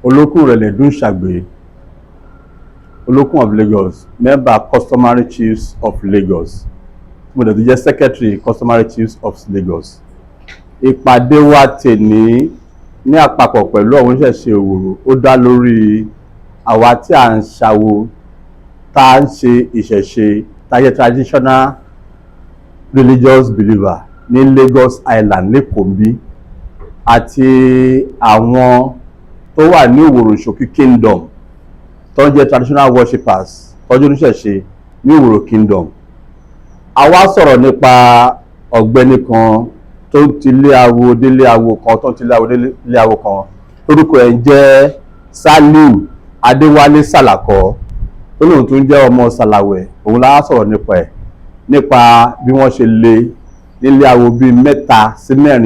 Olokunrele Dunshagbe, Olokun of Lagos, member Customary Chiefs of Lagos. Mo dẹ̀ tún jẹ́ Secretary Customary Chiefs of Lagos. Ìpàdé wa tèní ní àpapọ̀ pẹ̀lú àwọn oníṣẹ̀ṣe Òwòrò ó dá lórí àwa tí à ń ṣàwo tá à ń ṣe ìṣẹ̀ṣe táyé traditional religious believer ní Lagos Island lẹ́kọ̀ọ́ bí àti àwọn tó wà ní Òwòrò Ṣòkí Kingdom tó ń jẹ́ traditional worshippers tọ́jú oníṣẹ̀ṣe ní Òwòrò Kingdom. A wá sọ̀rọ̀ nípa ọ̀gbẹ́ni kan tó ti lé awo délé awo kan tó ti lé awo délé awo kan lórúkọ ẹ̀ ń jẹ́ Saliu Adéwálé Sàlàkọ́ tó lóun tún jẹ́ ọmọ Sàlàwẹ̀. Òun la sọ̀rọ̀ nípa ẹ̀ nípa bí wọ́n ṣe lé nílé awo bíi 3 sí 4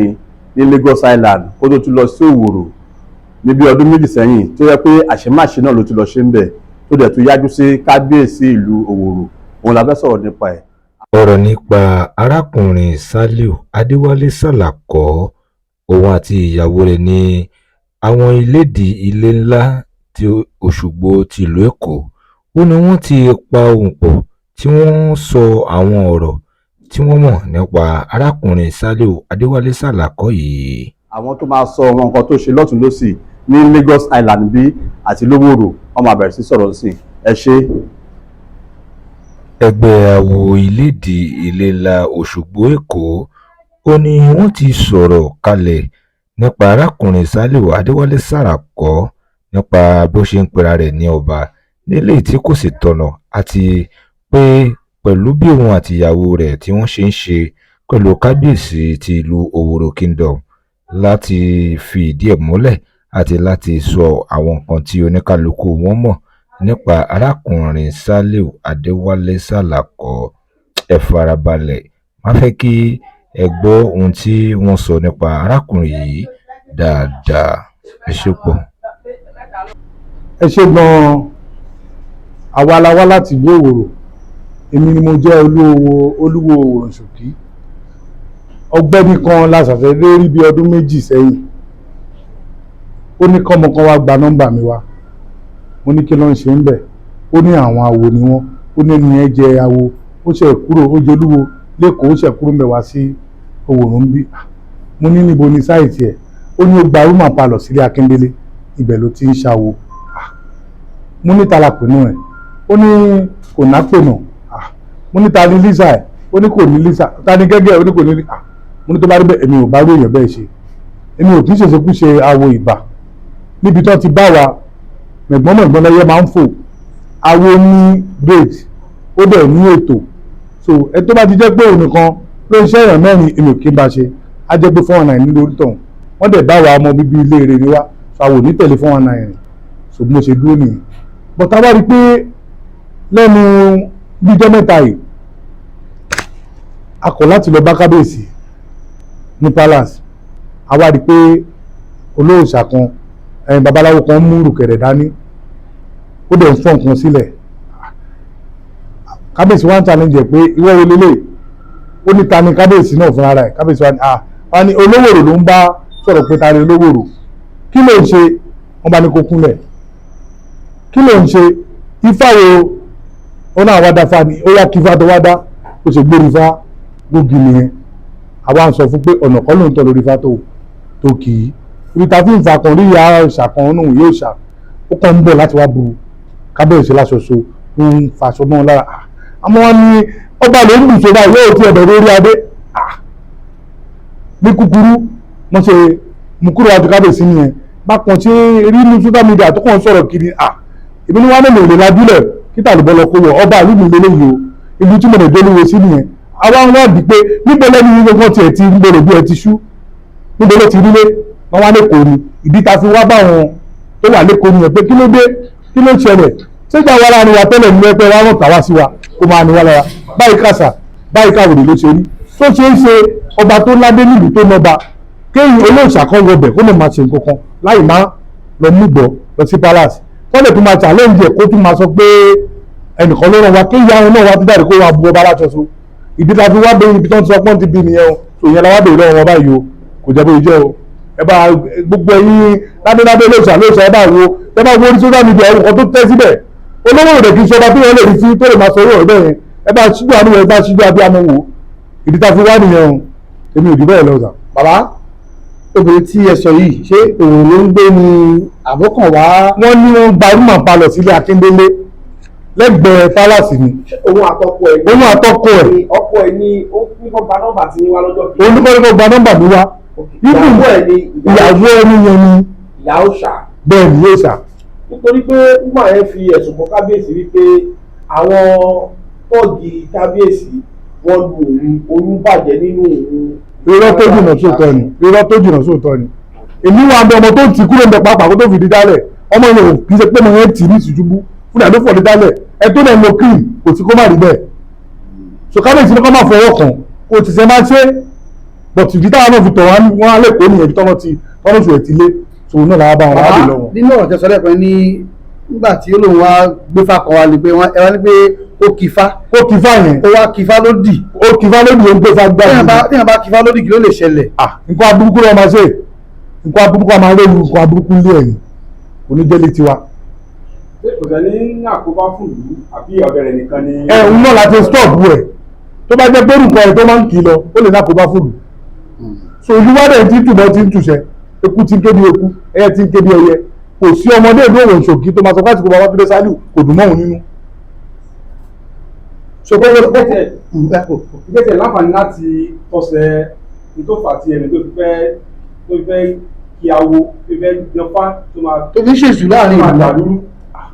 ní Lagos Island kó tó tún lọ sí Òwòrò ní bí ọdún 2 sẹ́yìn tó yẹ pé àṣemáṣe náà ló ti lọ ṣe ń bẹ̀ tó dẹ̀ tún yájú sí kábíyèsí ìlú Òwòrò. Òun la fẹ́ sọ̀rọ̀ nípa ẹ̀. Ọ̀rọ̀ nípa arákùnrin Saliu Adéwálé Sàlàkọ́, òun àti ìyàwó rẹ̀ ní àwọn ìlédìí ilé ńlá ti Òṣùgbó ti ìlú Èkó. Ó ní wọ́n ti pa ohùn pọ̀ tí wọ́n sọ àwọn ọ̀rọ̀ tí wọ́n mọ̀ nípa arákùnrin Saliu Adéwálé Sàlàkọ́ yìí. Àwọn tó máa sọ wọn nǹkan tó ṣe lọ́tún lọ́sì ní Lagos Island bí àti lówòrò wọ́n máa bẹ̀rẹ̀ sí sọ̀rọ̀ sí ẹ ṣe. Ẹgbẹ́ awo ìlédìí ilé ńlá Òṣùgbó Èkó ó ní wọ́n ti sọ̀rọ̀ kalẹ̀ nípa arákùnrin Saliu Adéwálé Sàlàkọ́ nípa bó ṣe ń pera rẹ̀ ní ọba nílé tí kò sì tọ̀nà àti pé pẹ̀lú bí òun àti ìyàwó rẹ̀ tí wọ́n ṣe ń ṣe pẹ̀lú kábíyèsí ti ìlú Òwòrò Kingdom láti fi ìdí ẹ̀ múlẹ̀ àti láti sọ àwọn nǹkan tí oníkálukú wọn mọ̀ nípa arákùnrin Saliu Adéwálé Sàlàkọ́. Ẹ farabalẹ̀, má fẹ́ kí ẹ gbọ́ ohun tí wọ́n sọ nípa arákùnrin yìí dáadáa. Ẹ ṣé pọ̀. Ẹ ṣé gan-an. Àwa la wá láti ìlú Òwòrò. Èmi ni mo jẹ́ olúwo Òwòrò Ṣòkí. Ọ̀gbẹ́ni kan la ṣàfẹ́rí rí bí ọdún 2 sẹ́yìn. Ó ní kọ́mọ kan wá gba nọ́mbà mi wá. Mo ní kí ló ń ṣe ń bẹ̀. Ó ní àwọn awo ni wọ́n. Ó ní ẹni yẹn jẹ awo. Ó ṣe kúrò ó jẹ olúwo lẹ́kọ̀ọ́ ó ṣe kúrò ń bẹ̀ wá sí Òwòrò ń bí. Mo ní níbo ni sáìtì ẹ̀. Ó ní ó gba rúmà palọ̀ sílé Akíndélé. Ibẹ̀ ló ti ń ṣàwo. Mo ní tala pẹ̀lú ẹ̀. Ó ní kò nápè nà. Mo ní ta ni Lisa ẹ̀. Ó ní kò ní Lisa. Ta ni gẹ́gẹ́ ó ní kò ní Lisa. Mo ní tó bá rí bẹ́ẹ̀ èmi ò bá rí èèyàn bẹ́ẹ̀ ṣe. Èmi ò kì í ṣèṣekúṣe awo ìbà. Níbi tó ti bá wa mẹ̀gbọ́n lẹ́yẹ máa ń fò. Awo ní grade ó dẹ̀ ní ètò. So ẹ tó bá ti jẹ́ pé òun nìkan ló ń ṣe èèyàn mẹ́rin èmi ò kí n bá ṣe. Á jẹ́ pé 419 nílò orí tọ̀hún. Wọ́n dẹ̀ bá wa ọmọ bíbí ilé rere ni wá. So àwò ní tẹ̀lé 419 rìn. So bí mo ṣe dúró nìyẹn. But a wá rí pé lẹ́nu bíjọ́ mẹ́ta yìí a kọ̀ láti lọ bá kábíyèsí ní palace. A wá rí pé olóòṣà kan babaláwo kan mú rùkẹ̀rẹ̀ dání ó dẹ̀ ń fọ́ nǹkan sílẹ̀. Kábíyèsí wá ń challenge ẹ̀ pé ìwọ wo lélẹ̀. Ó ní ta ni kábíyèsí náà fúnra rẹ̀. Kábíyèsí wá ní Olówòrò ló ń bá sọ̀rọ̀ pé ta ni Olówòrò. Kí ló ń ṣe? Wọ́n bá ní kó kúnlẹ̀. Kí ló ń ṣe? Ifá wo ó náà wá dá fa ni ó yá kí ifá tó wá dá ó ṣe gbórí ifá gbógi nìyẹn. Àwa ń sọ fún pé ọ̀nà kan ló ń tọ̀ lórí ifá tó kì í. Ibi ta fi ń fa kan rí ìyá ṣàkan náà yóò ṣà ó kàn ń bọ̀ láti wá bu kábíyèsí láṣọṣo ló ń faṣọ náà lára. Àmọ́ wọn ní ọba ló ń bùṣọ báyìí yóò ti ẹ̀bẹ̀ lórí adé. Ní kúkúrú wọ́n ṣe mú kúrò wájú kábíyèsí nìyẹn. Bákan ṣe rí ní social media tó kàn sọ̀rọ̀ kiri ìbí ni wọ́n lè lè lajúlẹ̀ kíta lè bọ́lọ̀ kó wọ ọba ìlú mi lélẹ́yìí o ìlú tí mo lè délúwo sí nìyẹn. Àwa ń wádìí pé níbo lẹ́nu yìí gbọ́ngàn tiẹ̀ ti ń gbọ́dọ̀ bí ẹ ti ṣú níbo ló ti rí lé wọ́n wá lẹ́kọ̀ọ́ ni ìdí ta fi wá bá wọn tó wà lẹ́kọ̀ọ́ nìyẹn pé kí ló dé kí ló ṣẹlẹ̀ ṣéjà wa láàrin wa tẹ́lẹ̀ ní ẹgbẹ́ wa wọ́n kà wá sí wa kó máa ní wá lára báyìí kàṣà báyìí káwòrì ló ṣe rí tó ṣe é ṣe ọba tó ládé nílùú tó nọba kéyìn olóòṣà kan wọbẹ̀ kó lè máa ṣe nǹkan kan láì má lọ múgbọ́ lọ sí palace wọ́n lè tún máa challenge ẹ̀ kó tún máa sọ pé ẹnìkan ló ràn wá kéyìn àwọn náà wá tó jáde kó wá bu ọba aláṣọṣo ìdí ta fi wá bẹ́ẹ̀ ibi tó ń sọ pọ́n ti bí nìyẹn o tò yẹn la wá bèèrè lọ́wọ́ wọn báyìí o kò jẹ́ bóyá jẹ́ o. ẹ bá gbogbo ẹ̀yin ládéládé lóṣà ẹ bá wo orí social media ọkọ̀ tó tẹ́ síbẹ̀ olówó rẹ̀ kì í ṣọba tí wọ́n lè rí sí tó lè máa sọ owó rẹ̀ bẹ́ẹ̀ yẹn ẹ bá ṣíjú àánú ẹ bá ṣíjú abiyamọ wò ìdí tá a fi wá nìyẹn o èmi ò jù bẹ́ẹ̀ lọ sà. bàbá obìnrin tí ẹ sọ yìí ṣé òun ló ń gbé ní àbókàn wá. wọ́n ní wọ́n gba rúmọ̀ palọ̀ sílé Akíndélé lẹ́gbẹ̀ẹ́ pálásì ni. òun àtọkọ ẹ̀. òun àtọkọ ẹ̀. ọkọ ẹ̀ ní ó ní kó gba nọ́mbà tí wá lọ́jọ́ kí. òun ní kó gba nọ́mbà mi wá. ìyàwó ẹ̀ ni ìyàwó ẹni yẹn ni. ìyàwó ṣà. bẹ́ẹ̀ ni yóò ṣà. nítorí pé woman yẹn fi ẹ̀sùn kan kábíyèsí wípé àwọn tọ́ọ̀gì kábíyèsí wọ́n lu oyún bàjẹ́ nínú òun. irọ́ tó jìnnà sóòótọ́ ni èmi wà bẹ ọmọ tó ti kúrò ń bẹ pàápàá kó tó fi di dálẹ̀ ọmọ yẹn kì í ṣe pé mo yẹn tì ní ìṣùjúbú fúnra ló fọ̀ di dálẹ̀ ẹ tó lẹ̀ lo cream kò sí kó má rí bẹ́ẹ̀ so kábíyèsí ni kó má fọwọ́ kàn kò sì ṣe máa ṣe but ìdí táwọn náà fi tọ̀ wọ́n á lè kó nìyẹn bí tọ́nà oṣù ẹ̀ ti lé so náà làwọn bá wọn láàbì lọ́wọ́. nínú ọ̀rọ̀ tẹ sọ lẹ́pẹ́ ní nígbà tí olóhùn wa gbéfà kan wa ni pé ẹ wá ní pé ó kìfá yẹn ó wá kìfá lódì ó ń gbéfà gbà yìí. téèyàn bá kìfá lódì kí ló lè ṣẹlẹ̀. nǹkan aburúkú ló máa ṣe nǹkan aburúkú a máa réwu nǹkan aburúkú lé ẹ̀yìn oníjẹ́lé tiwa. kò tẹ̀ ní àkóbá fún ìlú àbí ọ̀bẹ̀rẹ̀ nìkan ni. òun náà láti stop ẹ̀ tó bá jẹ́ pé nǹkan ẹ̀ tó máa ń kì í lọ ó lè ní àkóbá fún ìlú. so ìlú wa dẹ̀ ti ń tùbọ̀ ti ń tùṣẹ́ eku ti ń ké bí eku ẹyẹ ti ń ké bí ẹyẹ kò sí ọmọdé ìlú òwò ìṣòkì tó máa sọ fásitì kó bá wá tó dé sálù kò dùn mọ́ òun nínú. ìgbésẹ̀ láǹfààní láti tọ́sẹ̀ nítòfà tí ẹni tó fẹ́ kí awo tó fẹ́ jọpá tó máa tó fi ṣèṣù láàrin máa ìlú. dàlúrú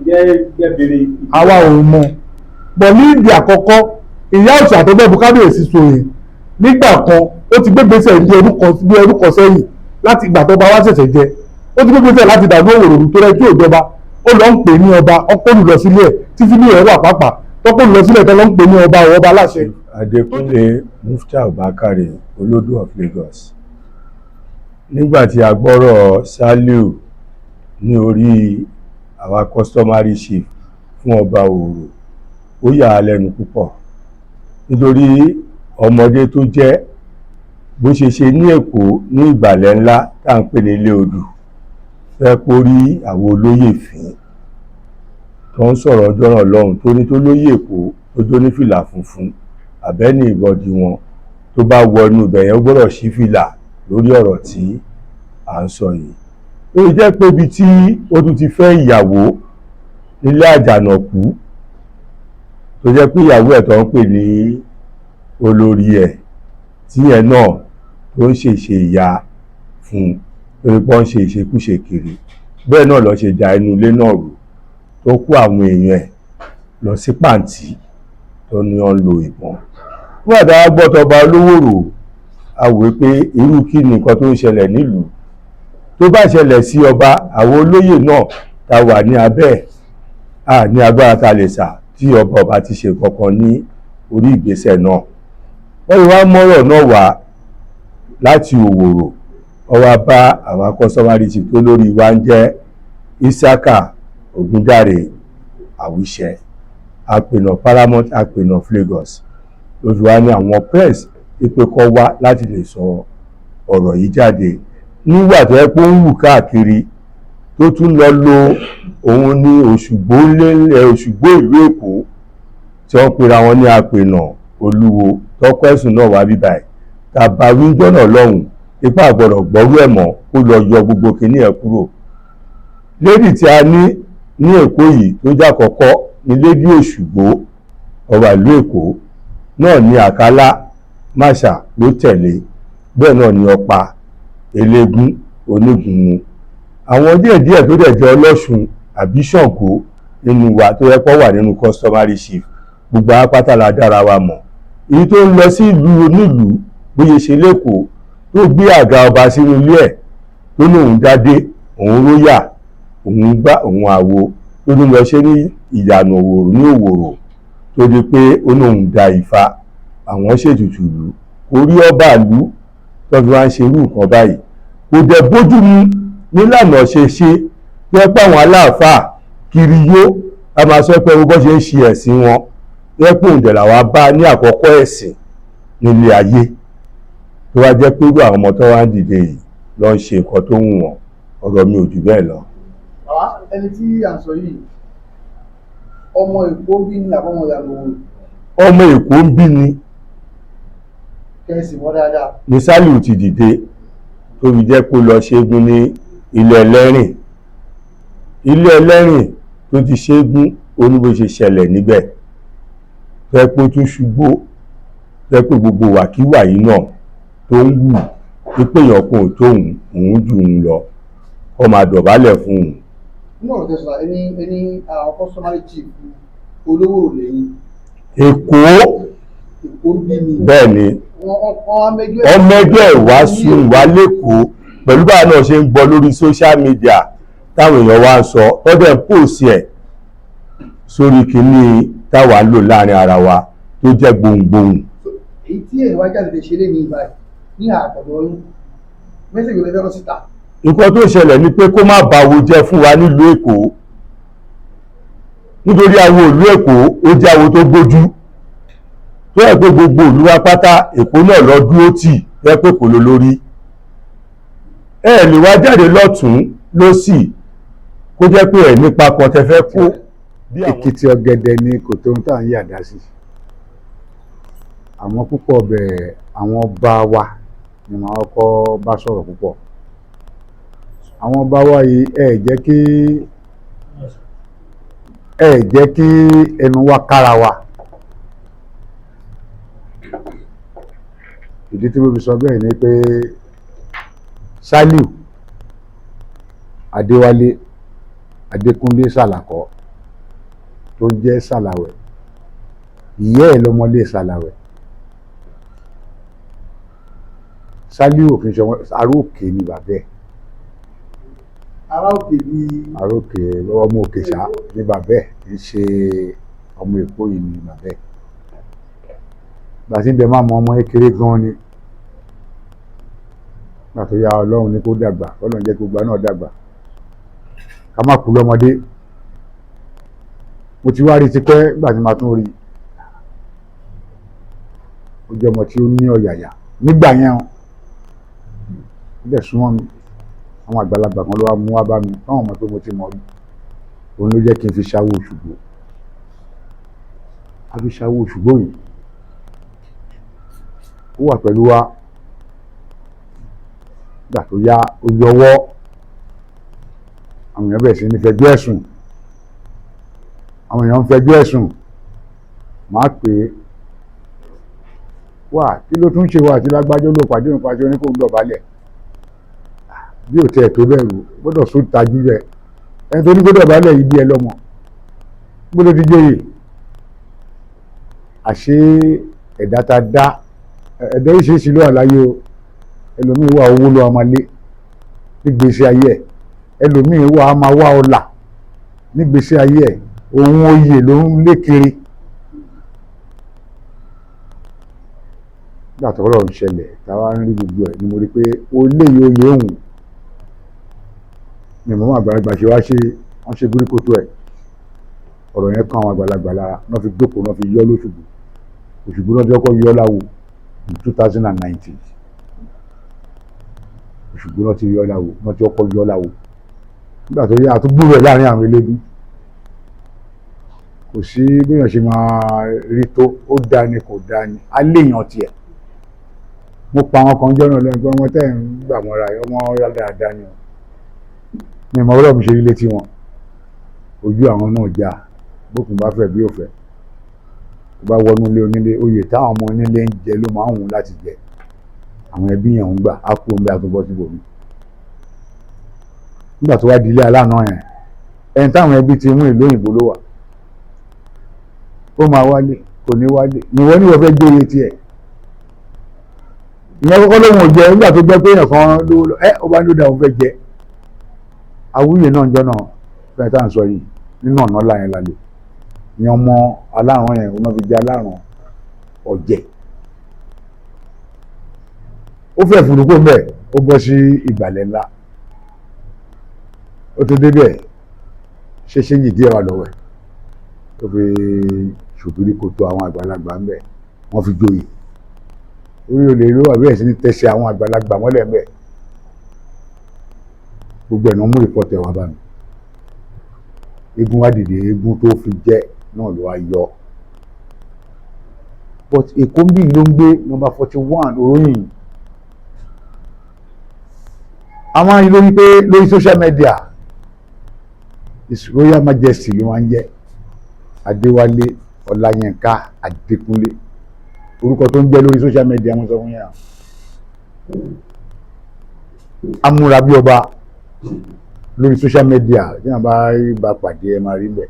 jẹ́ bèrè. àwa ò mọ̀ bọ̀ ní ìdí àkọ́kọ́ ìyá òṣà tó bẹ́ẹ̀ bu kábíyèsí so yẹn nígbà kan ó ti gbégbèsè bí ẹrú kan sẹ́yìn láti ìgbà tó bá wá ṣẹ̀ṣẹ̀ jẹ ó ti gbégbèsè láti dàbí òwòrò tó rẹ kí òjọba ó lọ ń pè ní ọba ọkọlù lọ sílé ẹ̀ títí ní ẹ̀rọ àpapà tọkọlù lọ sílẹ̀ tó lọ ń pè ní ọba aláṣẹ. Adékúnlé Muftau Bakare Olódù of Lagos nígbà tí a gbọ́rọ̀ Sàlíù ní orí àwa customary chief fún ọba Òòrò ó yà á lẹ́nu púpọ̀ nítorí ọmọdé tó jẹ́ bó ṣe ní Èkó ní ìgbàlẹ̀ ńlá tá à ń pè ní ilé odù fẹ́ kó rí àwọn olóyè fín tó ń sọ̀rọ̀ ọjọ́ náà lọ́hùn tó ní tó lóyè Èkó tó jó ní fìlà funfun àbẹ́ni ìbọ̀dì wọn tó bá wọnú ibẹ̀ yẹn ó gbọ́dọ̀ ṣí fìlà lórí ọ̀rọ̀ tí à ń sọ yìí ó jẹ́ pé ibi tí ó tún ti fẹ́ ìyàwó nílé Àjànàkú tó jẹ́ pé ìyàwó ẹ̀ tó ń pè ní olórí ẹ̀ tí ẹ̀ náà tó ń ṣèṣe ìyá fún lórí pọ́n ṣe ìṣekúṣe kiri bẹ́ẹ̀ náà lọ ṣe da inú ilé náà rú tó kó àwọn èèyàn ẹ̀ lọ sí pàǹtí tó ní ọ́n lo ìbọn fún àdáwà gbọ́tọba Olówòrò a wò pé irú kí ni nǹkan tó ń ṣẹlẹ̀ nílùú tó bá ṣẹlẹ̀ sí ọba àwọn olóyè náà ta wà ní abẹ́ ẹ̀ ní agbára ta lè sà tí ọba ti ṣe kankan ní orí ìgbésẹ̀ náà wọ́n wá mọ́rọ̀ náà wá láti Òwòrò wọ́n wá bá àwọn customary chief tó lórí wa ń jẹ́ Isiaka Ògúndáre Àwíṣẹ apènà Paramount apènà of Lagos lójú wa ní àwọn press pípé kọ́ wá láti lè sọ ọ̀rọ̀ yìí jáde nígbà tó yẹ pé ó ń wù káàkiri tó tún lọ lo òun ní Òṣùgbó ìlú Èkó tí wọ́n pera wọn ní apènà Olúwo tọ́kọ ẹ̀sùn náà wá bíbá ẹ̀ tàbá wíńjọ́ náà lọ́hùn ipá àgbọ̀dọ̀ gbọ́rú ẹ̀ mọ́ kó lọ yọ gbogbo kìíní ẹ̀ kúrò lédì tí a ní Èkó yìí tó jà kọ́kọ́ ní lédì Òṣùgbó ọba ìlú Èkó náà ní Àkálá Máṣà ló tẹ̀lé bẹ́ẹ̀ náà ní Ọ̀pá Elégún Onígunmu àwọn díẹ̀díẹ̀ tó dẹ̀ jẹ́ Ọlọ́ṣun àbí Ṣàngó nínú wa tó yẹ kó wà nínú customary chief gbogbo apáta la dára wa mọ̀ èyí tó ń lọ sí ìlú onílùú bóyá ṣe lẹ́kọ̀ọ́ tó gbé àga ọba sínú ilé ẹ̀ tó lóun dádé òun róyà òun gbá òun àwo tó ní lọ ṣe ní ìyànà Òwòrò ní Òwòrò tó di pé ó lóun da Ifá àwọn ṣètùtù ìlú orí ọba ìlú tó fi wá ń ṣe irú nǹkan báyìí kò dẹ̀ bójú mu nílànà ṣe yẹ pé àwọn aláàfáà kiri yó a máa sọ pé bó ṣe ń ṣe ẹ̀sìn wọn yẹ pé òǹdẹ̀ làwa bá ní àkọ́kọ́ ẹ̀sìn nílé ayé tó wá jẹ́ pé irú àwọn ọmọ tó wá ń dìde yìí lọ ń ṣe nǹkan tó wù wọ́n. Ọ̀rọ̀ mi ò jù bẹ́ẹ̀ lọ. Bàbá ẹni tí à ń sọ yìí ọmọ Èkó bí ní àbọ̀mọ̀ ìyàwó Ọmọ Èkó ń bí ni kẹ́sì wọ́n dáadáa. ní Sàlíù ti dìde tó fi jẹ́ kó lọ ṣẹ́gun ní ilé ẹlẹ́rìn. Ilé ẹlẹ́rìn tó ti ṣẹ́gun oníbó ṣe ṣẹlẹ̀ níbẹ̀. Fẹ́ pé ó tún ṣubú, fẹ́ pé gbogbo wàkíwà yìí náà tó ń wù pípé èèyàn kan ò tó òun jù ú lọ, ó máa dọ̀bálẹ̀ fún òun. Nínú ọ̀rọ̀ tẹ̀sán ẹni àwọn customary chief olówó lẹ́yìn. Èkó Èkó bí ni. bẹ́ẹ̀ ni ọmọ ẹgbẹ́ ẹ̀ wá sùn wá lẹ́kọ̀ọ́ pẹ̀lú báwa náà ṣe ń gbọ́ lórí social media táwọn èèyàn wá ń sọ tọ́jú ẹ̀ pòsì ẹ̀ sórí kìíní táwa ń lò láàrin ara wa tó jẹ́ gbohùngbohùn. Èyí tí èèyàn wá jáde lè ṣeré ní ìgbà ní àtọ̀dọ̀ yín mẹ́sẹ̀gì lè fẹ́ràn síta. Nǹkan tó ṣẹlẹ̀ ni pé kó má bàwo jẹ́ fún wa nílùú Èkó nítorí awo ìlú Èkó ó jẹ́ awo tó gbójú tó yẹ pé gbogbo ìlú wa pátá Èkó náà lọ dúró tì yẹ pé kò ló lórí. Ẹ lè wá jáde lọ́tún lósì kó jẹ́ pé ẹ̀ nípa kan tẹ fẹ́ kó. Èkìtì ọ̀gẹ̀dẹ̀ ni kò tó ń tà ń yàdá sí. Àwọn púpọ̀ bẹ̀ àwọn ọba wa ni màá kọ́ bá sọ̀rọ̀ púpọ̀. Àwọn ọba wa yìí ẹ jẹ́ kí ẹnu wa kára wa. Ìdí tí mo fi sọ bẹ́ẹ̀ ni pé Sàlíù Adéwálé Adékúnlé Sàlàkọ́ tó jẹ́ Sàlàwẹ̀, ìyá ẹ̀ lọ́mọlé Sàlàwẹ̀. Sàlíù òfin ṣọmọ Aróòkè ni bàbá ẹ̀. Aróòkè bí. Aróòkè ọmọ Òkèṣà ni bàbá ẹ̀, kì í ṣe ọmọ Èkó yìí ni bàbá ẹ̀. Gbàtí ń bẹ máa mọ ọmọ kékeré gan ni. Gbà tó yá Ọlọ́run ní kó dàgbà, Ọlọ́run jẹ́ kí gbogbo náà dàgbà. Ká má kú lọ́mọdé. Mo ti wá rí tipẹ́ gbà tí màá tún rí. Ó jẹ́ ọmọ tí ó ní ọ̀yàyà. Nígbà yẹn ó dẹ̀ súnmọ́ mi. Àwọn àgbàlagbà kan ló wá mú wá bá mi táwọn ọmọ pé mo ti mọ̀ ọ́. Òun ló jẹ́ kí n fi ṣáwó Òṣùgbó. A fi ṣáwó Òṣùgbó yìí. Ó wà pẹ̀lú wa. Gbà tó yá ó yọwọ́. Àwọn èèyàn bẹ̀rẹ̀ sí ní fẹjọ́ ẹ̀sùn. Àwọn èèyàn ń fẹjọ́ ẹ̀sùn. Màá pè é. Wà kí ló tún ṣe wà tí lágbájọ́ ló pàdé òun pàṣẹ oníkó ń dọ̀bálẹ̀. Bí ò tẹ̀ tó bẹ̀rù gbọ́dọ̀ sún tajú rẹ̀. Ẹni tó ní kó dọ̀bálẹ̀ yìí bí ẹ lọ́mọ. Gbọ́dọ̀ ti jóyè. Àṣé ẹ̀dá ta dá ẹ̀dá oríṣiríṣi ló wà láyé o. Ẹlòmíì wà owó ló máa lé nígbésí ayé ẹ̀. Ẹlòmíì wà á máa wá ọlà nígbésí ayé ẹ̀. Òun oyè ló ń lé kiri. Nígbà tó ọ̀rọ̀ ń ṣẹlẹ̀ táwa ń rí gbogbo ẹ̀ ni mo rí pé ó léyìí oyè òun ni màmá àgbàlagbà ṣe wá ṣe wọ́n ṣe gúríkótó ẹ̀. Ọ̀rọ̀ yẹn kan àwọn àgbàlagbà lára náà fi jókòó náà fi yọ́ lóṣùgbò. Òṣùgbò náà jọ́kọ́ yọ́ láwo in 2019. Òṣùgbò náà ti yọ́ láwo náà ti ọkọ̀ yọ́ láwo. Nígbà tó yá àtúgbò rẹ̀ láàrin àwọn eléégún. Kò sí béèyàn ṣe máa rí tó ó dá ni kò dá ni á léèyàn tiẹ̀. Mo pa àwọn kan jọ́nà lẹ́nu pé ọmọ tẹ́ ń gbà mọ́ra ọmọ dáadáa ni mi mọ̀ ọlọ́run ṣe rí létí wọn. Ojú àwọn náà já bókun bá fẹ́ bí ò fẹ́. Ó bá wọnú ilé onílé oyè táwọn ọmọ onílé ń jẹ ló máa ń wù láti jẹ. Àwọn ẹbí yẹn ń gbà á kú omi àtúbọ̀ síbò mi. Nígbà tó wá di ilé aláàánú yẹn ẹni táwọn ẹbí ti mú ìlú òyìnbó ló wà. Ó máa wálé kò ní wálé níwọ ní wọ́n fẹ́ gbé iye tiẹ̀. Ìyẹn kọ́kọ́ lóhun ò jẹ nígbà tó gbọ́ pé èèyàn kan lówó lọ ó bá ń lò dáhùn fẹ́ jẹ. Awúyè náà ń jọ́nà fẹ́ tá à ń sọ yìí nínú ọ̀nà ńlá yẹn lálẹ́. Ìyẹn ọmọ alárùn yẹn òun náà fi jẹ́ alárùn ọ̀jẹ̀. Ó fẹ́ fùdúkọ́ mbẹ́ ó bọ́ sí ìgbàlẹ̀ ńlá. Ó tó débẹ̀ ṣe ṣéǹjì díẹ̀ wà lọ́wọ́ ẹ̀. Ó fi ṣòbírí koto àwọn àgbàlagbà ń bẹ̀ wọ́n fi joyè. Orí olè ló wà bẹ́ẹ̀ sí ní tẹ̀sí àwọn àgbàlagbà mọ́lẹ̀ ń bẹ̀. gbogbo ẹ̀nà mú rìpọ́tì ẹ̀ wá bá mi eégún wá dìde eégún tó fi jẹ́ náà ló wá yọ but Èkó ń bí ló ń gbé number 41 Òróyìn àwọn àyè lórí pé lórí social media His Royal Majesty ló máa ń jẹ́ Adéwálé Ọláyínká Adékúnlé orúkọ tó ń jẹ́ lórí social media mo sọ fún yẹn amúra bí ọba lórí social media tí wọn bá pàdé ẹ máa rí bẹ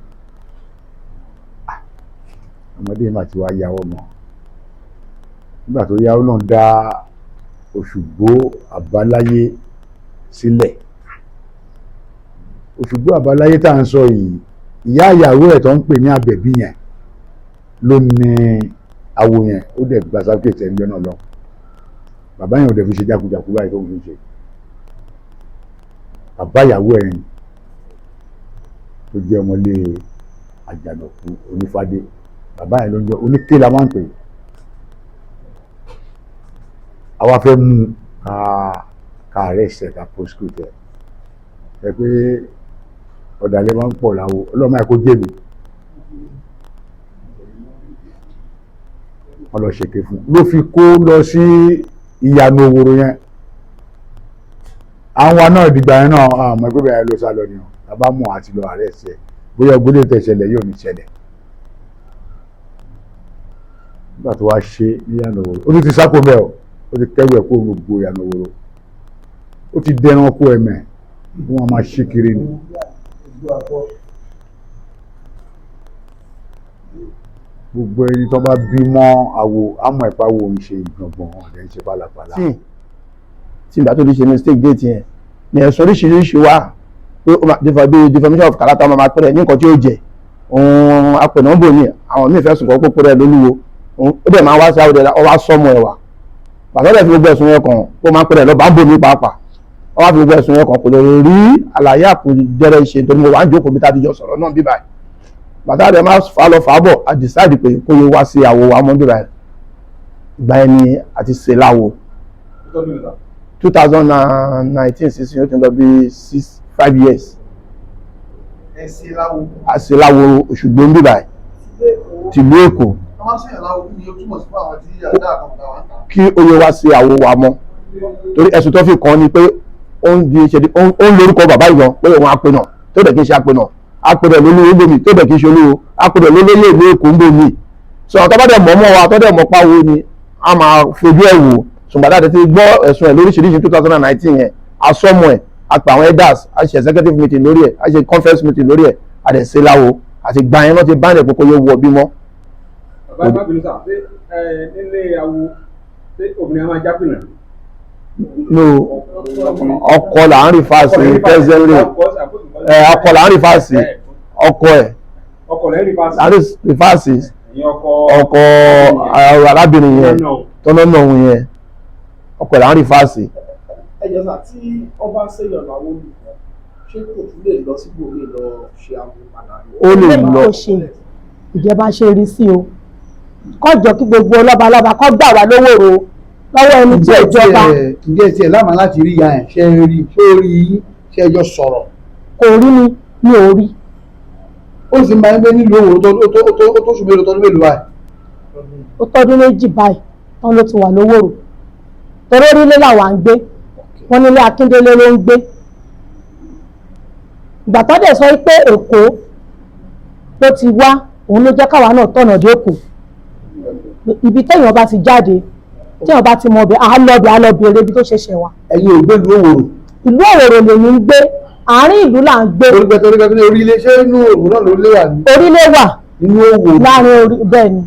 ọmọdé mà ti wá yàwó mọ nígbà tó yàwó náà dá Òṣùgbó Àbáláyé sílẹ̀ Òṣùgbó Àbáláyé tá à ń sọ yìí ìyá ìyàwó ẹ̀ tó ń pè ní Àbẹ̀bí yẹn ló ní awo yẹn ó dẹ̀ gba sáfìkẹ̀tì ẹ̀ńjọ́ náà lọ bàbá yẹn ò dẹ̀ fi ṣe jákujàku báyìí tó ń fi ṣe bàbá ìyàwó ẹ̀ tó jẹ́ ọmọlé Àjànàkú Onífádé bàbá yẹn ló ń jẹ́ Oníké la máa ń pè àwa fẹ́ mú ká arrest ẹ̀ ká prosecute ẹ̀ pé ọ̀dàlẹ̀ máa ń pọ̀ láwo ọlọ́mọ ẹ̀ kó jèmi wọ́n lọ ṣèké fún ló fi kó lọ sí Ìyànà Òwòrò yẹn àwọn náà ìdìgbà yẹn náà àmọ́ ẹgbẹ́ bẹ̀rẹ̀ ló sá lọ ni bàbá mọ̀ àti lọ ààrẹ ṣe bóyá gbólé tẹ̀ ṣẹlẹ̀ yóò ní ṣẹlẹ̀ nígbà tó wá ṣe ní Ìyànà Òwòrò ó ti sáko bẹ́ẹ̀ ó ti kẹ́rù ẹ̀ kó gbogbo Ìyànà Òwòrò ó ti dẹran kó ẹ̀mẹ̀ wọ́n máa ṣí kiri ni. gbogbo ẹni tó bá bímọ àwò àmọ́ ẹ̀pá wo ń ṣe ìgbọ̀ngbọ̀n ọ̀dẹ̀ ń ṣe pálapàla. tí ìgbà tó ti ṣe mistake date yẹn ní ẹ̀sùn oríṣiríṣi wá pé defamation of character máa pẹ́rẹ́ ní nǹkan tí ó jẹ òun apẹ̀nàbò ní àwọn míì fẹ́ sùn kọ́ pé rẹ̀ lólúwo ó dẹ̀ máa wá sí àwòdẹ̀ ọwá sọ́mọ ẹ̀wà pàtó dẹ̀ fi gbogbo ẹ̀sùn yẹn kàn ó máa pẹ́rẹ́ lọ bá ń bò ní pàápàá ọwá fi gbogbo ẹ̀sùn yẹn kàn kò lè rí àlàyé àkùjẹrẹ ìṣe tó ní mo wà ń jókòó bí tá a ti jọ sọ̀rọ̀ náà bíbáyìí bàtà rẹ̀ máa fà lọ fà bọ̀ a decide pé kó yẹ wá sí àwọ̀ wa mọ́ bíbáyìí ìgbà yẹn ni àti ṣe láwo 2019 sísìn ó ti lọ bí 5 years àṣìláwo Òṣùgbó ń bíbáyìí tìlú Èkó kí ó yẹ wá sí àwọ̀ wa mọ́ torí ẹ̀sùn tó fi kàn ni pé ó ń lórúkọ bàbá ìgbọ̀n pé òun apẹ̀nà tó dẹ̀ kí n ṣe apẹ̀nà apẹ̀rẹ̀ lólówó gbòmí tó bẹ̀ kí n ṣe olówó apẹ̀rẹ̀ lólówó ìlú Èkó ń gbòmí sọ tó bá dẹ̀ mọ̀ mọ́ wa tó dẹ̀ mọ̀ páwo ni a máa fojú ẹ̀ wò ṣùgbọ́n àti ti gbọ́ ẹ̀sùn ẹ̀ lóríṣiríṣi 2019 yẹn asọ́mọ̀ ẹ̀ àpè àwọn elders a ṣe executive meeting lórí ẹ̀ a ṣe conference meeting lórí ẹ̀ a dẹ̀ ṣe láwo àti gbà yẹn náà ti bá ẹ̀ pé kó yẹ wọ bímọ. bàbá ìbábìlì sà ṣé nílé awo ṣé obìnrin máa jápìnà. no ọkọ là ń rí fáàsì presently ọkọ là ń rí fáàsì ọkọ ẹ̀ là ń rí fáàsì ọkọ arábìnrin yẹn tọ́lọ́nà òun yẹn ọkọ ẹ̀ là ń rí fáàsì. ẹ jọ sà tí ọba ṣèyàn làwọn olùkọ́ ṣé kò tún lè lọ síbò lè lọ ṣe àwọn àlàyé. ó lè lọ ìjọba ṣe rí sí o kọjọ kí gbogbo ọlọ́balọ́ba kọ́ gbà wá lówóró lọ́wọ́ ẹni tí ìjọba. ǹjẹ́ tiẹ̀ lámà láti rí ìyá ẹ̀ ṣe rí ṣé ó rí yín ṣe ẹjọ́ sọ̀rọ̀. kò rí mi ò rí. ó sì máa ń gbé nílùú Òwòrò tó ṣùgbọ́n èlò tọdún mélòó báyìí. ó tọdún méjì báyìí tán ló ti wà lówóró torí orílẹ̀ làwa ń gbé wọn nílé Akíndélé ló ń gbé. ìgbà tó dẹ̀ sọ pé Èkó ló ti wá òun ló jẹ́ káwa náà tọ̀nà dé Èkó ibi téèyàn bá ti jáde téèyàn bá ti mọ ọbẹ̀ àlọ́bẹ̀ eré ibi tó ṣẹ̀ṣẹ̀ wà. ẹ̀yin ò gbé ìlú Òwòrò. ìlú Òwòrò lèmi ń gbé àárín ìlú là ń gbé. orílẹ̀ ṣé inú Òwòrò náà ló lé wà ní. orílẹ̀ wà nínú Òwòrò. láàrin bẹ́ẹ̀ ni.